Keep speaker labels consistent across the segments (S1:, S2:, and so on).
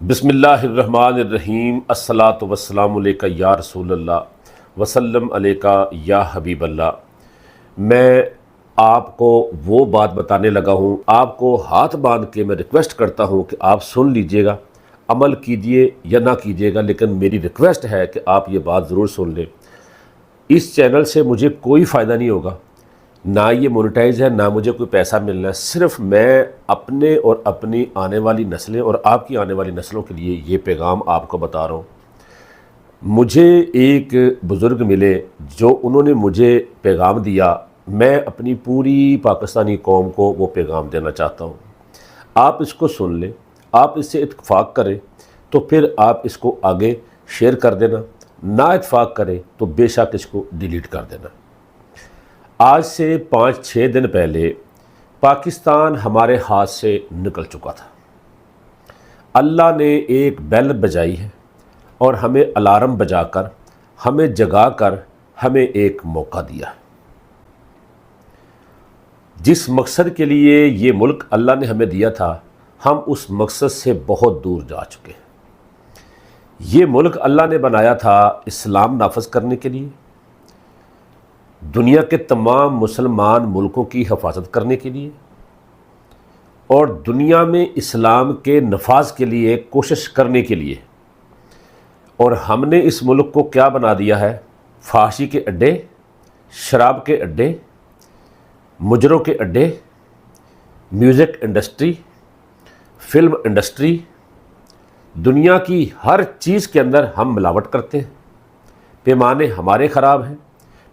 S1: بسم اللہ الرحمن الرحیم الصلاۃ والسلام علیکہ یا رسول اللہ وسلم علیکہ یا حبیب اللہ۔ میں آپ کو وہ بات بتانے لگا ہوں، آپ کو ہاتھ باندھ کے میں ریکویسٹ کرتا ہوں کہ آپ سن لیجئے گا، عمل کیجئے یا نہ کیجئے گا، لیکن میری ریکویسٹ ہے کہ آپ یہ بات ضرور سن لیں۔ اس چینل سے مجھے کوئی فائدہ نہیں ہوگا، نہ یہ مونیٹائز ہے، نہ مجھے کوئی پیسہ ملنا ہے، صرف میں اپنے اور اپنی آنے والی نسلیں اور آپ کی آنے والی نسلوں کے لیے یہ پیغام آپ کو بتا رہا ہوں۔ مجھے ایک بزرگ ملے جو انہوں نے مجھے پیغام دیا، میں اپنی پوری پاکستانی قوم کو وہ پیغام دینا چاہتا ہوں۔ آپ اس کو سن لیں، آپ اس سے اتفاق کریں تو پھر آپ اس کو آگے شیئر کر دینا، نہ اتفاق کریں تو بے شک اس کو ڈیلیٹ کر دینا۔ آج سے 5-6 دن پہلے پاکستان ہمارے ہاتھ سے نکل چکا تھا۔ اللہ نے ایک بیل بجائی ہے اور ہمیں الارم بجا کر، ہمیں جگا کر، ہمیں ایک موقع دیا ہے۔ جس مقصد کے لیے یہ ملک اللہ نے ہمیں دیا تھا، ہم اس مقصد سے بہت دور جا چکے ہیں۔ یہ ملک اللہ نے بنایا تھا اسلام نافذ کرنے کے لیے، دنیا کے تمام مسلمان ملکوں کی حفاظت کرنے کے لیے، اور دنیا میں اسلام کے نفاذ کے لیے کوشش کرنے کے لیے۔ اور ہم نے اس ملک کو کیا بنا دیا ہے؟ فحاشی کے اڈے، شراب کے اڈے، مجروں کے اڈے، میوزک انڈسٹری، فلم انڈسٹری، دنیا کی ہر چیز کے اندر ہم ملاوٹ کرتے ہیں۔ پیمانے ہمارے خراب ہیں،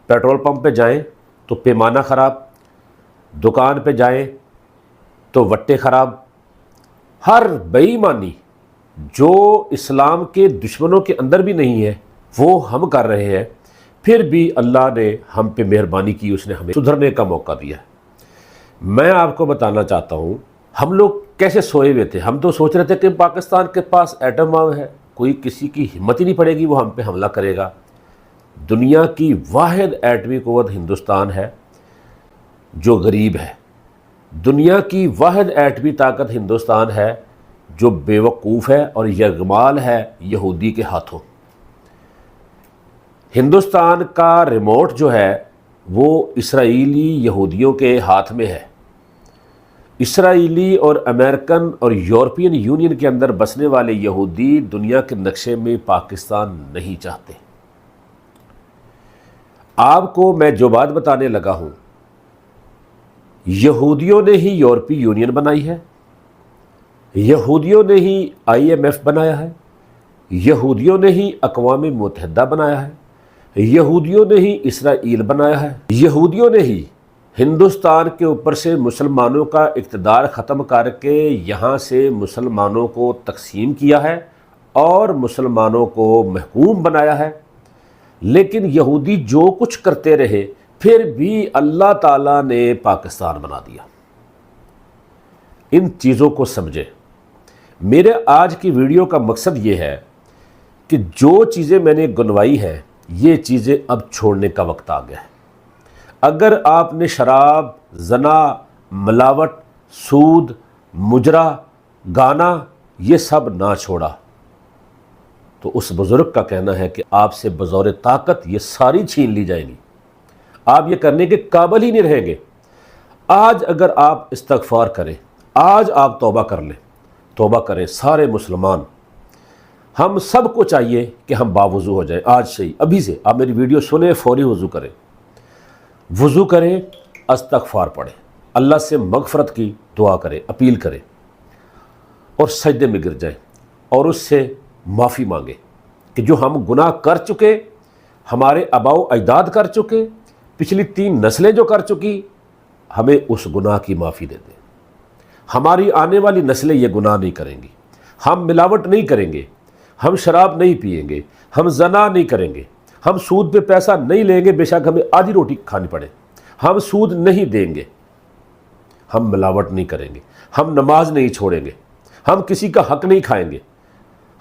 S1: پیٹرول پمپ پہ جائیں تو پیمانہ خراب، دکان پہ جائیں تو وٹے خراب۔ ہر بے ایمانی جو اسلام کے دشمنوں کے اندر بھی نہیں ہے وہ ہم کر رہے ہیں، پھر بھی اللہ نے ہم پہ مہربانی کی، اس نے ہمیں سدھرنے کا موقع دیا ہے۔ میں آپ کو بتانا چاہتا ہوں ہم لوگ کیسے سوئے ہوئے تھے۔ ہم تو سوچ رہے تھے کہ پاکستان کے پاس ایٹم بم ہے، کوئی کسی کی ہمت ہی نہیں پڑے گی، وہ ہم پہ حملہ کرے گا۔ دنیا کی واحد ایٹمی قوت ہندوستان ہے جو غریب ہے، دنیا کی واحد ایٹمی طاقت ہندوستان ہے جو بے وقوف ہے اور یرغمال ہے یہودی کے ہاتھوں۔ ہندوستان کا ریموٹ جو ہے وہ اسرائیلی یہودیوں کے ہاتھ میں ہے۔ اسرائیلی اور امریکن اور یورپین یونین کے اندر بسنے والے یہودی دنیا کے نقشے میں پاکستان نہیں چاہتے۔ آپ کو میں جو بات بتانے لگا ہوں، یہودیوں نے ہی یورپی یونین بنائی ہے، یہودیوں نے ہی IMF بنایا ہے، یہودیوں نے ہی اقوام متحدہ بنایا ہے، یہودیوں نے ہی اسرائیل بنایا ہے، یہودیوں نے ہی ہندوستان کے اوپر سے مسلمانوں کا اقتدار ختم کر کے یہاں سے مسلمانوں کو تقسیم کیا ہے اور مسلمانوں کو محکوم بنایا ہے۔ لیکن یہودی جو کچھ کرتے رہے، پھر بھی اللہ تعالیٰ نے پاکستان بنا دیا۔ ان چیزوں کو سمجھیں۔ میرے آج کی ویڈیو کا مقصد یہ ہے کہ جو چیزیں میں نے گنوائی ہیں، یہ چیزیں اب چھوڑنے کا وقت آ گیا ہے۔ اگر آپ نے شراب، زنا، ملاوٹ، سود، مجرا، گانا یہ سب نہ چھوڑا تو اس بزرگ کا کہنا ہے کہ آپ سے بظور طاقت یہ ساری چھین لی جائے گی، آپ یہ کرنے کے قابل ہی نہیں رہیں گے۔ آج اگر آپ استغفار کریں، آج آپ توبہ کر لیں، توبہ کریں سارے مسلمان، ہم سب کو چاہیے کہ ہم باوضو ہو جائیں آج سے ہی، ابھی سے۔ آپ میری ویڈیو سنیں، فوری وضو کریں، وضو کریں، استغفار پڑھیں، اللہ سے مغفرت کی دعا کریں، اپیل کریں، اور سجدے میں گر جائیں اور اس سے معافی مانگیں کہ جو ہم گناہ کر چکے، ہمارے آباء و اجداد کر چکے، پچھلی 3 نسلیں جو کر چکی، ہمیں اس گناہ کی معافی دے دیں۔ ہماری آنے والی نسلیں یہ گناہ نہیں کریں گی، ہم ملاوٹ نہیں کریں گے، ہم شراب نہیں پئیں گے، ہم زنا نہیں کریں گے، ہم سود پہ پیسہ نہیں لیں گے، بے شک ہمیں آدھی روٹی کھانی پڑے، ہم سود نہیں دیں گے، ہم ملاوٹ نہیں کریں گے، ہم نماز نہیں چھوڑیں گے، ہم کسی کا حق نہیں کھائیں گے،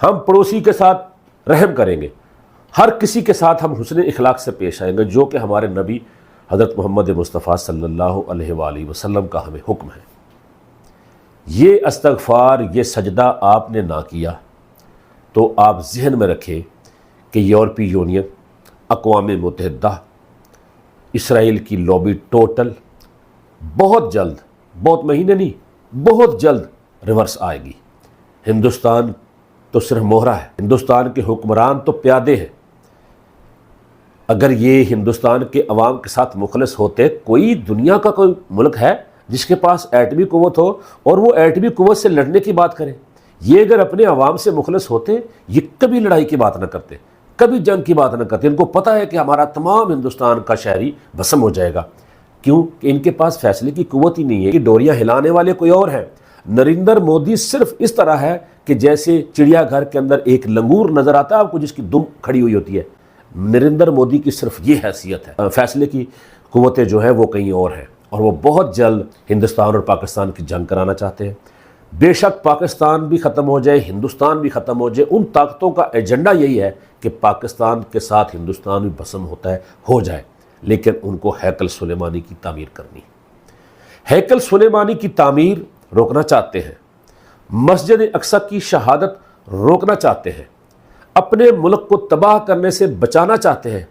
S1: ہم پڑوسی کے ساتھ رحم کریں گے، ہر کسی کے ساتھ ہم حسن اخلاق سے پیش آئیں گے، جو کہ ہمارے نبی حضرت محمد مصطفیٰ صلی اللہ علیہ وآلہ وسلم کا ہمیں حکم ہے۔ یہ استغفار، یہ سجدہ آپ نے نہ کیا تو آپ ذہن میں رکھیں کہ یورپی یونین، اقوام متحدہ، اسرائیل کی لابی ٹوٹل بہت جلد، بہت مہینے نہیں، بہت جلد ریورس آئے گی۔ ہندوستان تو صرف مہرہ ہے، ہندوستان کے حکمران تو پیادے ہیں۔ اگر یہ ہندوستان کے عوام کے ساتھ مخلص ہوتے، کوئی دنیا کا کوئی ملک ہے جس کے پاس ایٹمی قوت ہو اور وہ ایٹمی قوت سے لڑنے کی بات کرے؟ یہ اگر اپنے عوام سے مخلص ہوتے، یہ کبھی لڑائی کی بات نہ کرتے، کبھی جنگ کی بات نہ کرتے۔ ان کو پتہ ہے کہ ہمارا تمام ہندوستان کا شہری بھسم ہو جائے گا، کیوں کہ ان کے پاس فیصلے کی قوت ہی نہیں ہے، کہ ڈوریاں ہلانے والے کوئی اور ہیں۔ نریندر مودی صرف اس طرح ہے کہ جیسے چڑیا گھر کے اندر ایک لنگور نظر آتا ہے آپ کو جس کی دم کھڑی ہوئی ہوتی ہے، نریندر مودی کی صرف یہ حیثیت ہے۔ فیصلے کی قوتیں جو ہیں وہ کہیں اور ہیں، اور وہ بہت جلد ہندوستان اور پاکستان کی جنگ کرانا چاہتے ہیں۔ بے شک پاکستان بھی ختم ہو جائے، ہندوستان بھی ختم ہو جائے، ان طاقتوں کا ایجنڈا یہی ہے کہ پاکستان کے ساتھ ہندوستان بھی بھسم ہوتا ہے، ہو جائے، لیکن ان کو ہیکل سلیمانی کی تعمیر کرنی ہے۔ ہیکل سلیمانی کی تعمیر روکنا چاہتے ہیں، مسجد اقصی کی شہادت روکنا چاہتے ہیں، اپنے ملک کو تباہ کرنے سے بچانا چاہتے ہیں،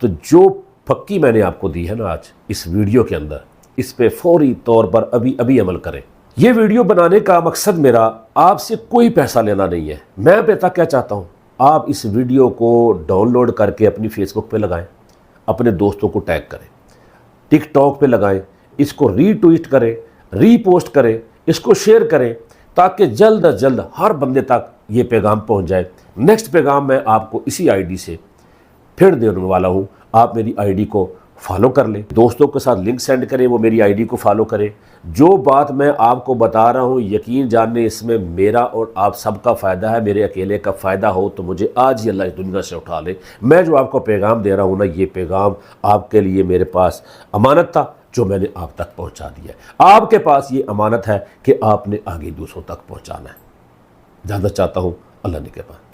S1: تو جو پھکی میں نے آپ کو دی ہے نا آج اس ویڈیو کے اندر، اس پہ فوری طور پر ابھی عمل کریں۔ یہ ویڈیو بنانے کا مقصد میرا آپ سے کوئی پیسہ لینا نہیں ہے۔ میں پیسہ کیا چاہتا ہوں، آپ اس ویڈیو کو ڈاؤن لوڈ کر کے اپنی فیس بک پہ لگائیں، اپنے دوستوں کو ٹیگ کریں، ٹک ٹاک پہ لگائیں، اس کو ری ٹویٹ کریں، ری پوسٹ کریں، اس کو شیئر کریں، تاکہ جلد از جلد ہر بندے تک یہ پیغام پہنچ جائے۔ نیکسٹ پیغام میں آپ کو اسی آئی ڈی سے پھر دینے والا ہوں، آپ میری آئی ڈی کو فالو کر لیں، دوستوں کے ساتھ لنک سینڈ کریں، وہ میری آئی ڈی کو فالو کریں۔ جو بات میں آپ کو بتا رہا ہوں یقین جاننے اس میں میرا اور آپ سب کا فائدہ ہے، میرے اکیلے کا فائدہ ہو تو مجھے آج ہی اللہ اس دنیا سے اٹھا لے۔ میں جو آپ کو پیغام دے رہا ہوں نا، یہ پیغام آپ کے لیے میرے پاس امانت تھا جو میں نے آپ تک پہنچا دیا ہے۔ آپ کے پاس یہ امانت ہے کہ آپ نے آگے دوسروں تک پہنچانا ہے۔ اجازت چاہتا ہوں، اللہ نگہبان۔